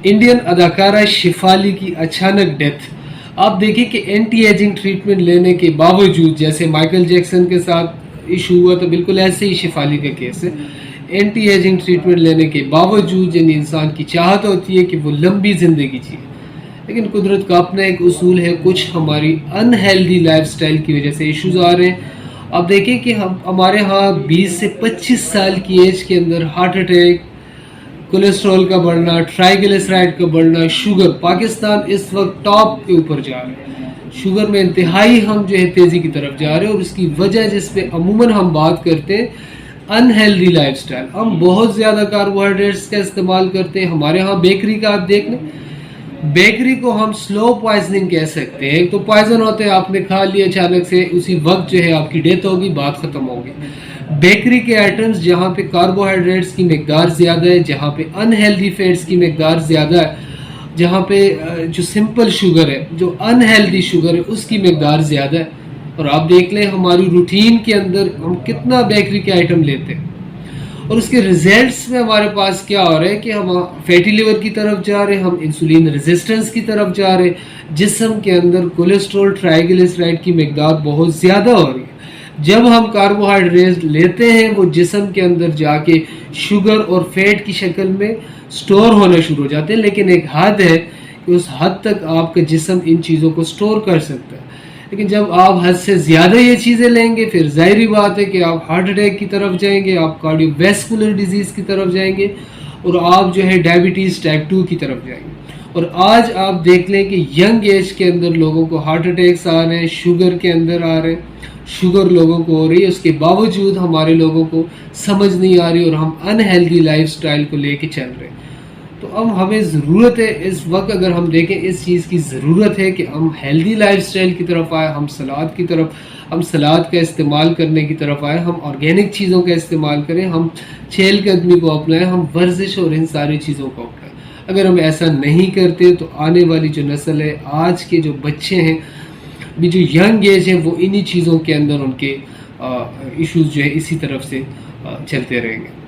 Indian اداکارہ شیفالی کی اچانک ڈیتھ. آپ دیکھیں کہ اینٹی ایجنگ ٹریٹمنٹ لینے کے باوجود، جیسے مائیکل جیکسن کے ساتھ ایشو ہوا تو بالکل ایسے ہی شیفالی کا کیس ہے. اینٹی ایجنگ ٹریٹمنٹ لینے کے باوجود یعنی انسان کی چاہت ہوتی ہے کہ وہ لمبی زندگی جیے، لیکن قدرت کا اپنا ایک اصول ہے، کچھ ہماری انہیلدی لائف سٹائل کی وجہ سے ایشوز آ رہے ہیں. آپ دیکھیں کہ ہمارے ہاں 20 سے 25 سال کی ایج کے اندر ہارٹ اٹیک، کولیسٹرول کا بڑھنا، ٹرائیگلیسرائڈ کا بڑھنا، شوگر، پاکستان اس وقت ٹاپ کے اوپر جا رہا ہے. شوگر میں انتہائی ہم جو ہے تیزی کی طرف جا رہے ہیں، اور اس کی وجہ جس پہ عموماً ہم بات کرتے ہیں انہیلدی لائف سٹائل. ہم بہت زیادہ کاربوہائیڈریٹس کا استعمال کرتے ہیں. ہمارے ہاں بیکری کا آپ دیکھ لیں، بیکری کو ہم سلو پوائزننگ کہہ سکتے ہیں. ایک تو پوائزن ہوتے ہیں، آپ نے کھا لیا اچانک سے، اسی وقت جو ہے آپ کی ڈیتھ ہوگی، بات ختم ہوگی. بیکری کے آئٹمس جہاں پہ کاربوہائیڈریٹس کی مقدار زیادہ ہے، جہاں پہ انہیلدی فیٹس کی مقدار زیادہ ہے، جہاں پہ جو سمپل شوگر ہے، جو انہیلدی شوگر ہے، اس کی مقدار زیادہ ہے. اور آپ دیکھ لیں ہماری روٹین کے اندر ہم کتنا بیکری کے آئٹم لیتے ہیں، اور اس کے ریزلٹس میں ہمارے پاس کیا ہو رہا ہے کہ ہم فیٹی لیور کی طرف جا رہے ہیں، ہم انسولین ریزسٹنس کی طرف جا رہے ہیں، جسم کے اندر کولیسٹرول، ٹرائیگلیسرائڈ کی مقدار بہت زیادہ ہو رہی ہے. جب ہم کاربوہائیڈریٹ لیتے ہیں وہ جسم کے اندر جا کے شوگر اور فیٹ کی شکل میں سٹور ہونا شروع ہو جاتے ہیں. لیکن ایک حد ہے کہ اس حد تک آپ کا جسم ان چیزوں کو سٹور کر سکتا ہے. لیکن جب آپ حد سے زیادہ یہ چیزیں لیں گے، پھر ظاہری بات ہے کہ آپ ہارٹ اٹیک کی طرف جائیں گے، آپ کارڈیو ویسکولر ڈیزیز کی طرف جائیں گے، اور آپ جو ہے ڈائبٹیز ٹائپ 2 کی طرف جائیں گے. اور آج آپ دیکھ لیں کہ ینگ ایج کے اندر لوگوں کو ہارٹ اٹیکس آ رہے ہیں، شوگر کے اندر آ رہے ہیں، شوگر لوگوں کو ہو رہی ہے. اس کے باوجود ہمارے لوگوں کو سمجھ نہیں آ رہی، اور ہم انہیلدی لائف سٹائل کو لے کے چل رہے ہیں. تو اب ہمیں ضرورت ہے اس وقت، اگر ہم دیکھیں اس چیز کی ضرورت ہے کہ ہم ہیلدی لائف سٹائل کی طرف آئے، ہم سلاد کی طرف، ہم سلاد کا استعمال کرنے کی طرف آئے، ہم آرگینک چیزوں کا استعمال کریں، ہم چہل قدمی کو اپنائیں، ہم ورزش اور ان ساری چیزوں کو اپنائیں. اگر ہم ایسا نہیں کرتے تو آنے والی جو نسل ہے، آج کے جو بچے ہیں، بھی جو ینگ ایج ہیں، وہ انہی چیزوں کے اندر ان کے ایشوز جو ہے اسی طرف سے چلتے رہیں گے.